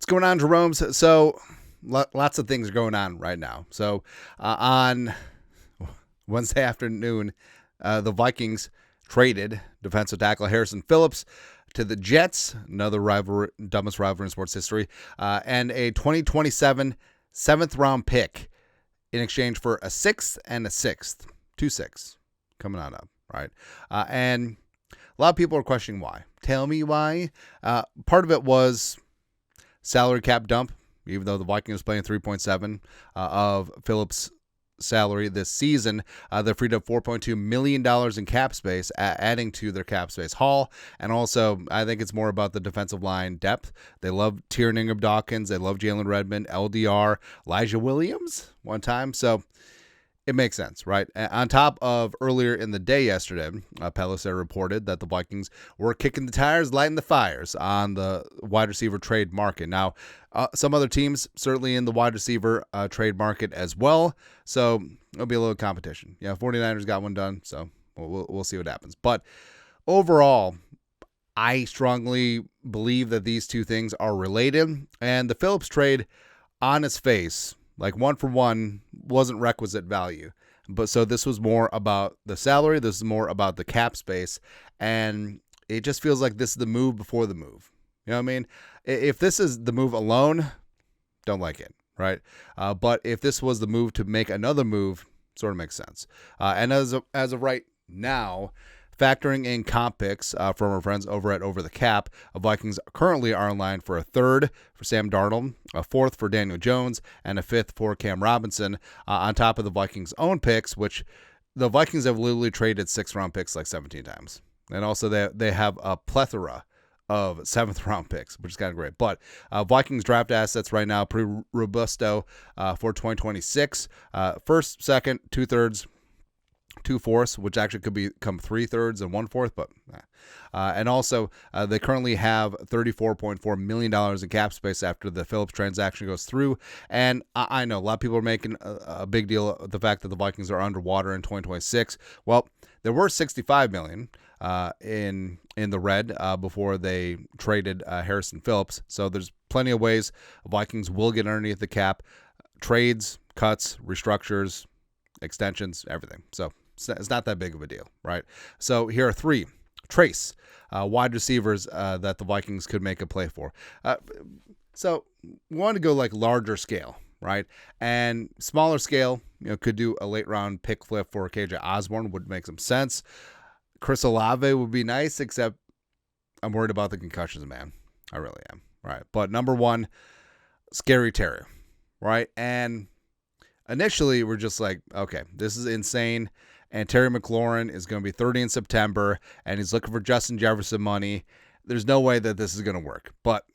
going on, Jerome? So lots of things going on right now. So on Wednesday afternoon, the Vikings traded defensive tackle Harrison Phillips to the Jets, another rivalry, dumbest rivalry in sports history, and a 2027 7th-round pick in exchange for a 6th and a 6th. 2 6 coming on up, right? And a lot of people are questioning why. Tell me why. Part of it was salary cap dump, even though the Vikings playing 3.7 of Phillips' salary this season. They freed up $4.2 million in cap space, adding to their cap space haul. And also, I think it's more about the defensive line depth. They love Tiernan Ingram-Dawkins. They love Jalen Redmond, LDR, Elijah Williams one time. So it makes sense, right? On top of earlier in the day yesterday, Pellicer reported that the Vikings were kicking the tires, lighting the fires on the wide receiver trade market. Now, some other teams certainly in the wide receiver trade market as well, so it'll be a little competition. 49ers got one done, so we'll see what happens. But overall, I strongly believe that these two things are related, and the Phillips trade on its face, like 1-for-1, wasn't requisite value. But so this was more about the salary. This is more about the cap space. And it just feels like this is the move before the move. You know what I mean? If this is the move alone, don't like it, right? But if this was the move to make another move, sort of makes sense. And as of right now, factoring in comp picks from our friends over at Over the Cap, Vikings currently are in line for a 3rd for Sam Darnold, a 4th for Daniel Jones, and a 5th for Cam Robinson, on top of the Vikings' own picks, which the Vikings have literally traded 6th-round picks like 17 times. And also they have a plethora of 7th-round picks, which is kind of great. But Vikings draft assets right now, pretty robusto for 2026. 1st, 2nd, 2/3, 2/4, which actually could become 3/3 and 1/4, but and also they currently have $34.4 million in cap space after the Phillips transaction goes through. And I know a lot of people are making a big deal of the fact that the Vikings are underwater in 2026. Well, there were $65 million in the red before they traded Harrison Phillips. So there's plenty of ways Vikings will get underneath the cap: trades, cuts, restructures, extensions, everything. So it's not that big of a deal, right? So here are 3 trace wide receivers that the Vikings could make a play for. So we want to go like larger scale, right? And smaller scale, could do a late round pick flip for KJ Osborne, would make some sense. Chris Olave would be nice, except I'm worried about the concussions, man. I really am, right? But number 1, Scary Terry, right? And initially, we're just like, okay, this is insane. And Terry McLaurin is going to be 30 in September, and he's looking for Justin Jefferson money. There's no way that this is going to work. But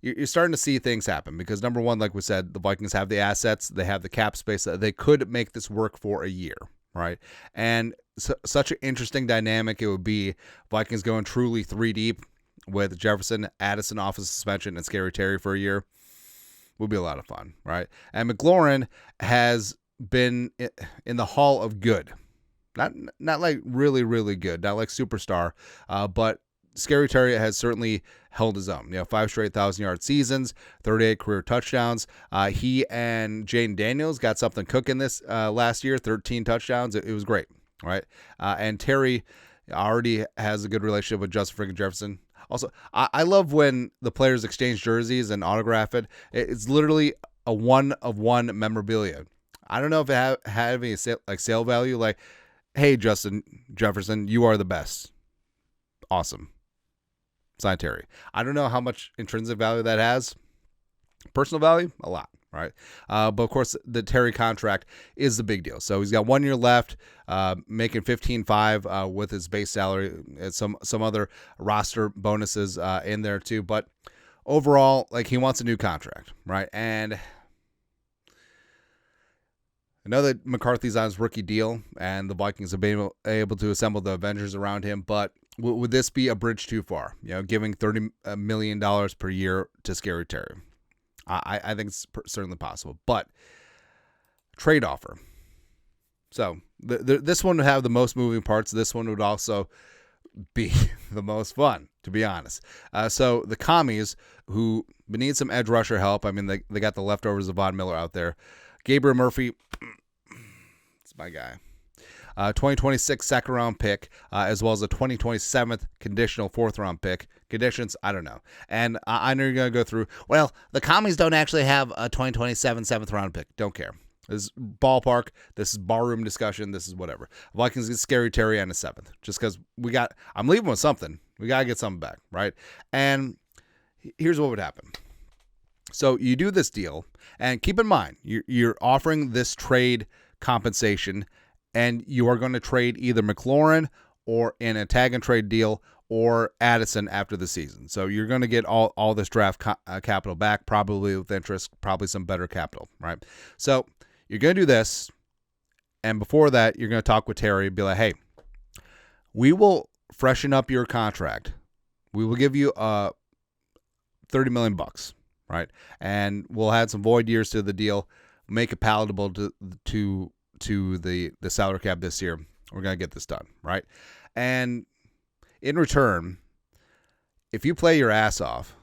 you're starting to see things happen because, number 1, like we said, the Vikings have the assets. They have the cap space. They could make this work for a year, right? And such an interesting dynamic it would be. Vikings going truly 3 deep with Jefferson, Addison off of suspension, and Scary Terry for a year. Would be a lot of fun, right? And McLaurin has been in the Hall of Good, not like really, really good, not like superstar, but Scary Terry has certainly held his own. 5 straight 1,000-yard seasons, 38 career touchdowns. He and Jaden Daniels got something cooking this last year, 13 touchdowns. It was great, right? And Terry already has a good relationship with Justin freaking Jefferson. Also, I love when the players exchange jerseys and autograph it. It's literally a 1-of-1 memorabilia. I don't know if it had any sale value. Like, hey, Justin Jefferson, you are the best. Awesome. Signed Terry. I don't know how much intrinsic value that has. Personal value, a lot, right? But of course, the Terry contract is the big deal. So he's got 1 year left, making $15.5 with his base salary, and some other roster bonuses in there too. But overall, like, he wants a new contract, right? And I know that McCarthy's on his rookie deal, and the Vikings have been able to assemble the Avengers around him, but would this be a bridge too far? Giving $30 million per year to Scary Terry. I think it's certainly possible, but trade offer. So this one would have the most moving parts. This one would also be the most fun, to be honest. So the commies, who need some edge rusher help, I mean, they got the leftovers of Von Miller out there. Gabriel Murphy, it's my guy. 2026 second-round pick, as well as a 2027 conditional fourth-round pick. Conditions, I don't know. And I know you're going to go through, well, the commies don't actually have a 2027 seventh-round pick. Don't care. This is ballpark. This is barroom discussion. This is whatever. Vikings get Scary Terry on the 7th. Just because I'm leaving with something. We got to get something back, right? And here's what would happen. So you do this deal, and keep in mind, you're offering this trade compensation, and you are going to trade either McLaurin or in a tag and trade deal or Addison after the season. So you're going to get all this draft capital back, probably with interest, probably some better capital, right? So you're going to do this, and before that, you're going to talk with Terry and be like, hey, we will freshen up your contract. We will give you $30 million, right? And we'll add some void years to the deal, make it palatable to the salary cap this year. We're going to get this done, right? And in return, if you play your ass off,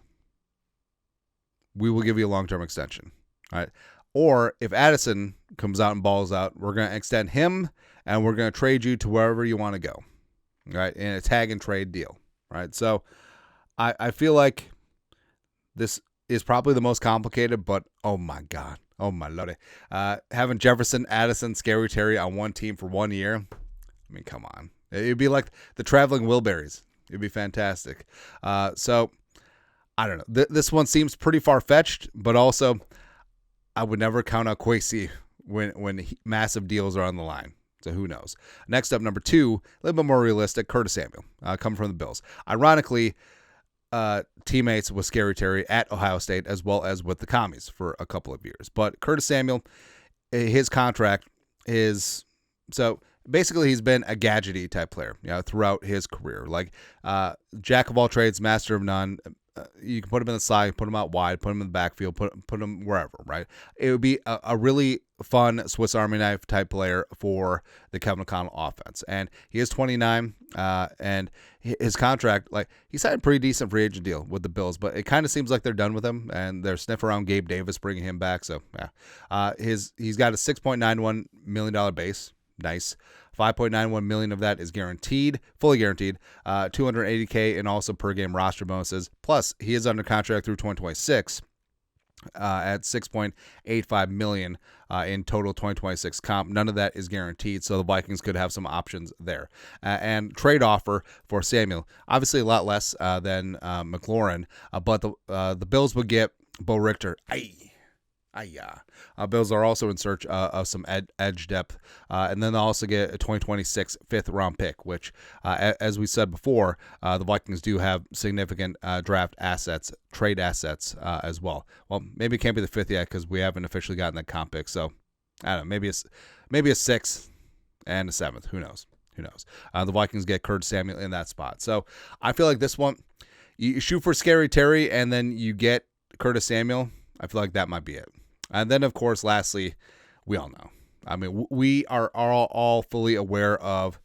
we will give you a long-term extension, right? Or if Addison comes out and balls out, we're going to extend him, and we're going to trade you to wherever you want to go, right? In a tag and trade deal, right? So I feel like this is probably the most complicated, but oh my God. Oh my lordy. Having Jefferson, Addison, Scary Terry on one team for 1 year. I mean, come on. It'd be like the traveling Wilburys. It'd be fantastic. So I don't know. This one seems pretty far-fetched, but also I would never count out Kwesi when massive deals are on the line. So who knows? Next up, number 2, a little bit more realistic, Curtis Samuel, coming from the Bills. Ironically, teammates with Scary Terry at Ohio State as well as with the commies for a couple of years. But Curtis Samuel, his contract is so basically he's been a gadgety type player, throughout his career. Like jack of all trades, master of none. You can put him in the slot, put him out wide, put him in the backfield, put him wherever, right? It would be a really fun Swiss Army knife type player for the Kevin O'Connell offense. And he is 29, and his contract, like, he signed a pretty decent free agent deal with the Bills, but it kind of seems like they're done with him, and they're sniffing around Gabe Davis, bringing him back. So, yeah. He's got a $6.91 million base. Nice. $5.91 million of that is guaranteed, fully guaranteed, $280K and also per game roster bonuses. Plus, he is under contract through 2026 at $6.85 million in total 2026 comp. None of that is guaranteed, so the Vikings could have some options there. And trade offer for Samuel, obviously a lot less than McLaurin, but the Bills would get Bo Richter. Bills are also in search of some edge depth, and then they'll also get a 2026 fifth-round pick, which, as we said before, the Vikings do have significant draft assets, trade assets as well. Well, maybe it can't be the fifth yet because we haven't officially gotten that comp pick, so I don't know, maybe a sixth and a seventh. Who knows? The Vikings get Curtis Samuel in that spot. So I feel like this one, you shoot for Scary Terry, and then you get Curtis Samuel. I feel like that might be it. And then, of course, lastly, we all know. I mean, we are all fully aware of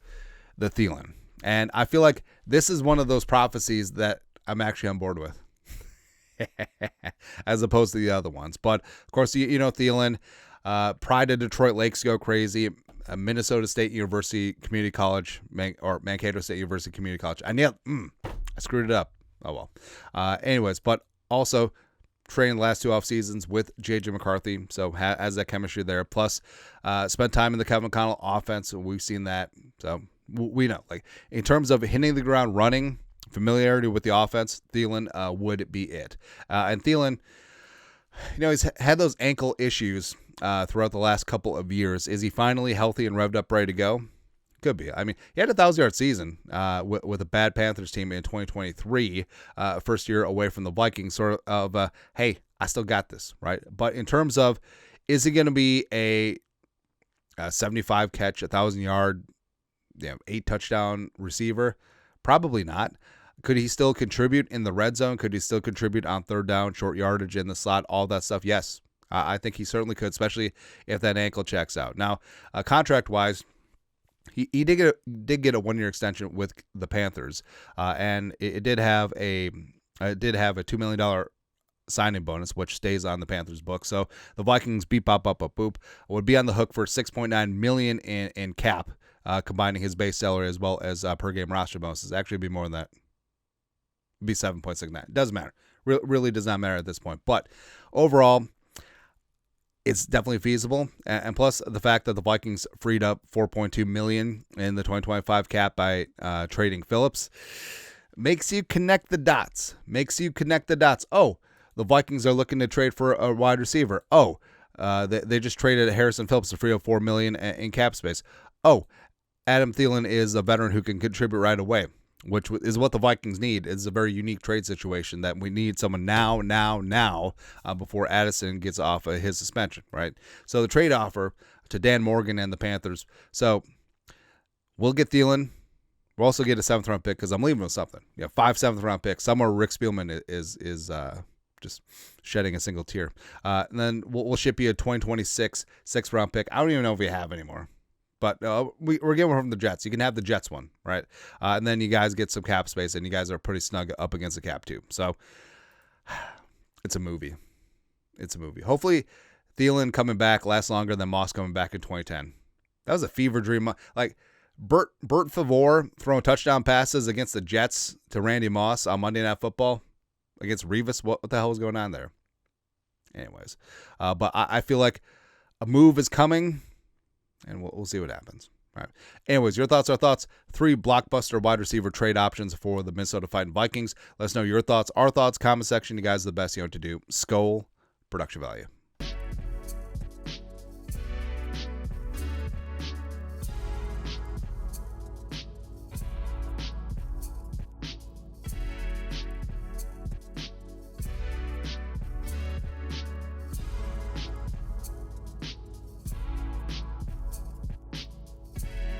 the Thielen. And I feel like this is one of those prophecies that I'm actually on board with, as opposed to the other ones. But, of course, you know Thielen, Pride of Detroit Lakes go crazy, Minnesota State University Community College, or Mankato State University Community College. I screwed it up. Oh, well. Anyways, but also trained the last 2 off seasons with J.J. McCarthy, so has that chemistry there. Plus, spent time in the Kevin O'Connell offense. We've seen that, so we know. Like, in terms of hitting the ground running, familiarity with the offense, Thielen would be it. And Thielen, he's had those ankle issues throughout the last couple of years. Is he finally healthy and revved up, ready to go? Could be. I mean, he had a 1,000-yard season with a bad Panthers team in 2023, first year away from the Vikings, sort of, hey, I still got this, right? But in terms of, is he going to be a 75-catch, 1,000-yard, 8-touchdown receiver? Probably not. Could he still contribute in the red zone? Could he still contribute on third down, short yardage in the slot, all that stuff? Yes, I think he certainly could, especially if that ankle checks out. Now, contract-wise, He did get a 1-year extension with the Panthers, and it did have a $2 million signing bonus, which stays on the Panthers' book. So the Vikings beep bop up up boop would be on the hook for $6.9 million in cap, combining his base salary as well as per game roster bonuses. Actually, it'd be more than that. It'd be 7.69. It doesn't matter. Really does not matter at this point. But overall, it's definitely feasible, and plus the fact that the Vikings freed up $4.2 million in the 2025 cap by trading Phillips makes you connect the dots. Oh, the Vikings are looking to trade for a wide receiver. Oh, they just traded Harrison Phillips to free up $4 million in cap space. Oh, Adam Thielen is a veteran who can contribute right away, which is what the Vikings need. It's a very unique trade situation that we need someone now, before Addison gets off of his suspension, right? So the trade offer to Dan Morgan and the Panthers. So we'll get Thielen. We'll also get a 7th-round pick because I'm leaving with something. 5 7th-round picks. Somewhere Rick Spielman is just shedding a single tear. And then we'll ship you a 2026 6th-round pick. I don't even know if we have anymore. But we're getting one from the Jets. You can have the Jets one, right? And then you guys get some cap space, and you guys are pretty snug up against the cap too. So it's a movie. Hopefully Thielen coming back lasts longer than Moss coming back in 2010. That was a fever dream. Like Bert Favre throwing touchdown passes against the Jets to Randy Moss on Monday Night Football against Revis. What the hell was going on there? Anyways, but I feel like a move is coming. And we'll see what happens. All right. Anyways, your thoughts are thoughts. 3 blockbuster wide receiver trade options for the Minnesota Fighting Vikings. Let us know your thoughts, our thoughts, comment section. You guys are the best you know what to do. Skol, production value.